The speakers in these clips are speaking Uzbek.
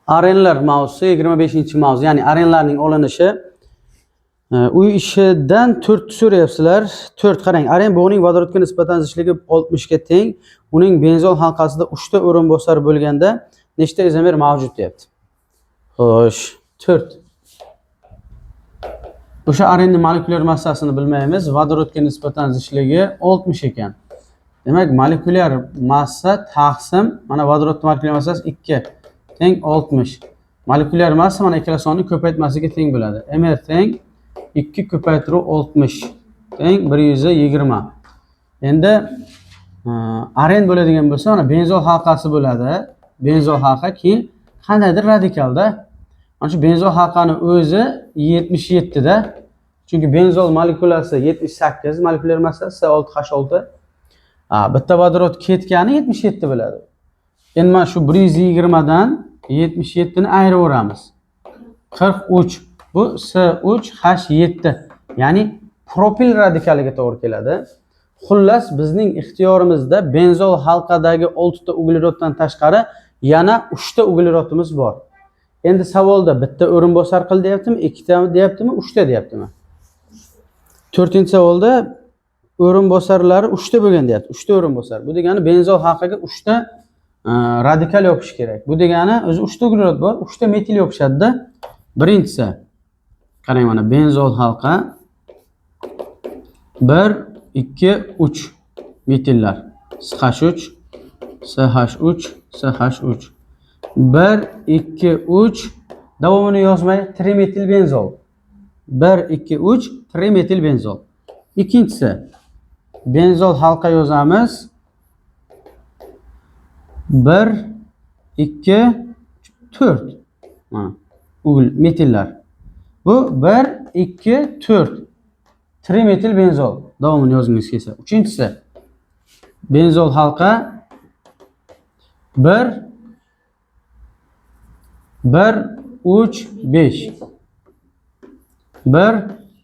Arenlar mavzusi 25-mavzu, ya'ni arenlarning olinishi. Uy ishidan 4 so'rayapsizlar. 4 qarang. Aren bog'ining vodorodga nisbatan zichligi 60 ga teng. Uning benzol halqasida 3 ta o'rinbosar bo'lganda nechta izomer mavjud deyapti. Xo'sh, 4. O'sha arenning molekulyar massasini bilmaymiz. Vodorodga nisbatan zichligi 60 ekan. Demak, molekulyar massa taqsim mana vodorodning molekulyar massasi 2 teng 60. Molekulyar massa mana ikkala sonni ko'paytmasiga teng bo'ladi. Mr teng 2 ko'paytiruv 60 teng 120. Endi aren bo'ladigan bo'lsa, mana benzol halqasi bo'ladi. Benzol halqa keyin qandaydir radikalda. Mana shu benzol halqani o'zi 77 da. Chunki benzol molekulasi 78, molekulyar massasi 6H6. Bitta vodorod ketgani 77 bo'ladi. Endi mana shu 120 dan 77 ni ayiraveramiz. 43. Bu S3H7. Ya'ni propil radikaliga to'g'ri keladi. Xullas, bizning ixtiyorimizda benzol halqadagi 6 ta ugleroddan tashqari yana 3 ta uglerodimiz bor. Endi savolda bitta o'rinbosar qil deyaptimi, 2 ta deyaptimi, 3 ta deyaptimi? 4-savolda o'rinbosarlari 3 ta bo'lgan deyapti. 3 ta o'rinbosar. Bu degani benzol halqaga 3 ta radikal yopish kerak. Bu degani o'zi 3 ta uglerod bor, 3 ta metil yopishadi-da. Birinchisi qarang, mana benzol halqa 1 2 3 metillar. SH3 SH3 SH3 1 2 3 davomini yozmay trimetil benzol. 1 2 3 trimetil benzol. Ikkinchisi benzol halqa yozamiz. 1 2 4. Mana metillar. Bu 1 2 4 trimetil benzol. Davomini yozgingiz kelsa. Uchinchisi benzol halqa 1 3 5. 1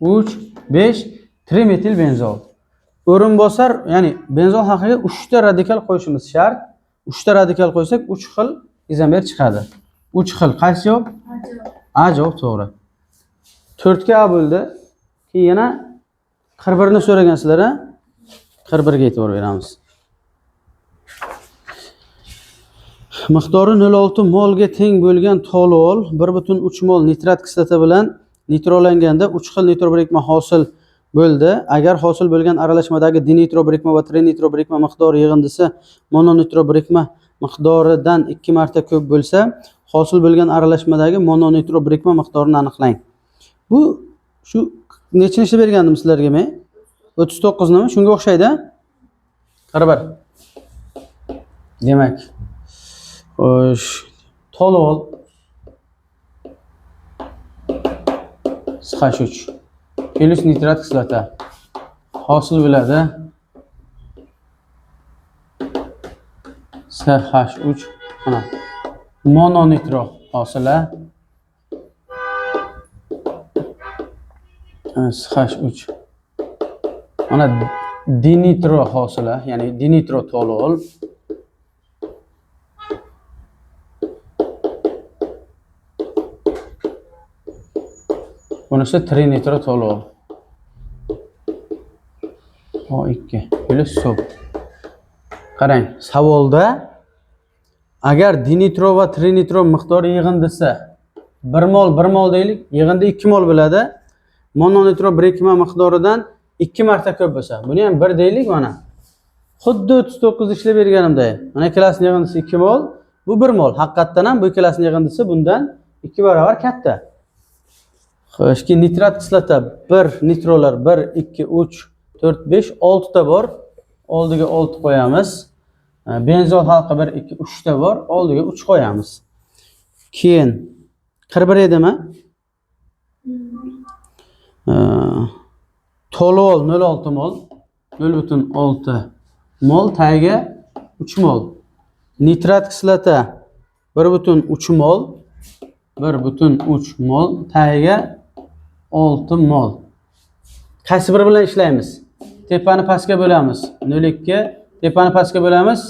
3 5 trimetil benzol. O'rinbosar, ya'ni benzol halqaga 3 ta radikal qo'yishimiz shart. 3 ta radikal qo'ysak 3 xil izomer chiqadi. 3 xil. Qaysi javob? A javob to'g'ri. 4 ga A bo'ldi. Keyin yana 41 ni so'ragansizlar, ha? 41 ga e'tibor beramiz. Miqdori 0.6 molga teng bo'lgan toluol 1.3 mol nitrat kislota bilan nitrolanganda 3 xil nitro birikma hosil bo'ldi. Agar hosil bo'lgan aralashmadagi dinitro birikma va trinitro birikma miqdori yig'indisi mononitro birikma miqdoridan 2 marta ko'p bo'lsa, hosil bo'lgan aralashmadagi mononitro birikma miqdorini aniqlang. Bu shu nechinchi bergandim sizlarga men? 39 nimi? Shunga o'xshaydi. 41. Demak, xo'sh, toluol SH3 plus nitrat kislota hosil bo'ladi. SH3 mana mononitro hosila. SH3 mana dinitro hosila, ya'ni dinitro toluol. Bunisi trinitro toluol. O2 plus suv. Qarang, savolda agar dinitro va trinitro miqdori yig'indisi 1 mol deylik, yig'indi 2 mol bo'ladi. Mononitro birikma miqdoridan 2 marta ko'p bo'lsa, buni ham 1 deylik mana. Xuddi 39 ishlab berganimda. Mana ikkalasining yig'indisi 2 mol, bu 1 mol. Haqiqatdan ham bu ikkalasining yig'indisi bundan 2 barobar katta. Xo'sh, ki nitrat kislota 1 nitrolar 1 2 3 4 5 6 ta bor. Oldiga 6 qo'yamiz. Benzol halqa 1 2 3 ta bor. Oldiga 3 qo'yamiz. Keyin 41 edimi? Toluol 0.6 mol, 0.6 mol tagiga 3 mol. Nitrat kislota 1.3 mol, 1.3 mol tagiga 6 mol. Qaysi biri bilan ishlaymiz? Tepani pastga bo'lamiz. 0.2, tepani pastga bo'lamiz.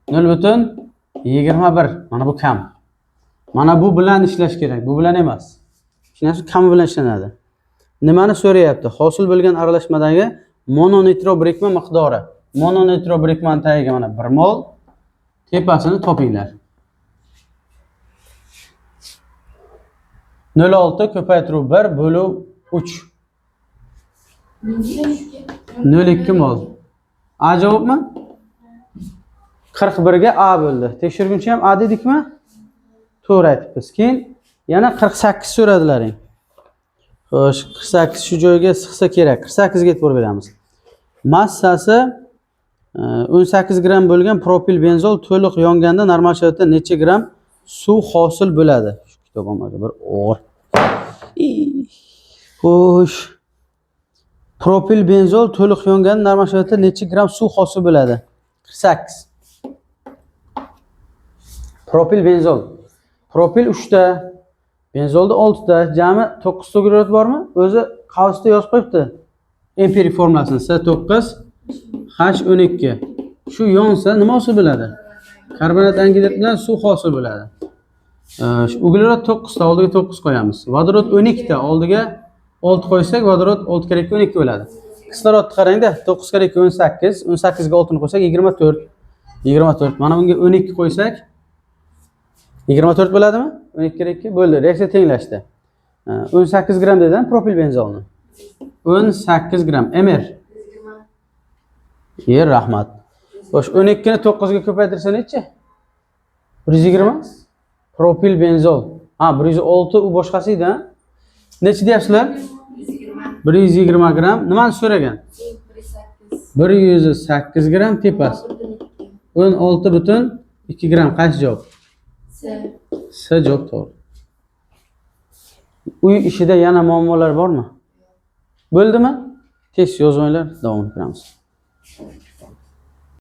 0.21. Mana bu kam. Mana bu bilan ishlash kerak, bu bilan emas. Tushunasizmi? Kami bilan ishlanadi. Nimani so'rayapti? Hosil bo'lgan aralashmadagi mononitro birikma miqdori. Mononitro birikmani tagiga mana 1 mol, tepasini topinglar. 0,6 ko'paytiruv 1 bo'lib 3. 0,2 mol. A javobmi? 41 ga A bo'ldi. Tekshirguncha ham A dedikmi? To'g'ri aytibsiz. Keyin yana 48 so'radilaring. Xo'sh, 48 shu joyga sig'sa kerak. 48 ga e'tibor beramiz. Massasi 18 gram bo'lgan propil benzol to'liq yonganda normal sharoitda necha gram suv hosil bo'ladi? Shu kitobimga bir og'ir. Xo'sh. Propil benzol to'liq yonganda normal sharoitda necha gram suv hosil bo'ladi? 48. Propil benzol. Propil 3 ta, benzolda 6 ta, jami 9 ta uglerod bormi? O'zi qavsda yozib qo'yibdi. Empirik formulasini S9 H12. Shu yonsa nima hosil bo'ladi? Karbonat angidrid bilan suv hosil bo'ladi. Uglerod 9 ta, oldiga 9 qo'yamiz. Vodorod 12 ta, oldiga 6 qo'ysak, vodorod 6 kere 2 12 bo'ladi. Kislorodni qarang-da, 9 kere 2 18, 18 ga 6 ni qo'ysak 24. 24. Mana bunga 12 qo'ysak 24 bo'ladimi? 12 kere 2 bo'ldi. Reaksiya tenglashdi. 18 gram dedim propil benzolni. 18 gram. Mr. Yer rahmat. Xo'sh, 12 ni 9 ga ko'paytirsa necha? 120. Propil benzol. Ha, 106 u boshqasi edi. Necha deyapsizlar? 120 gram. Nimani so'ragan? 108 gram tepasi. 16,2 gram. Qaysi javob? S javob to'g'ri. Uy ishida yana muammolar bormi? Bo'ldimi? Tez yozinglar, davom etamiz.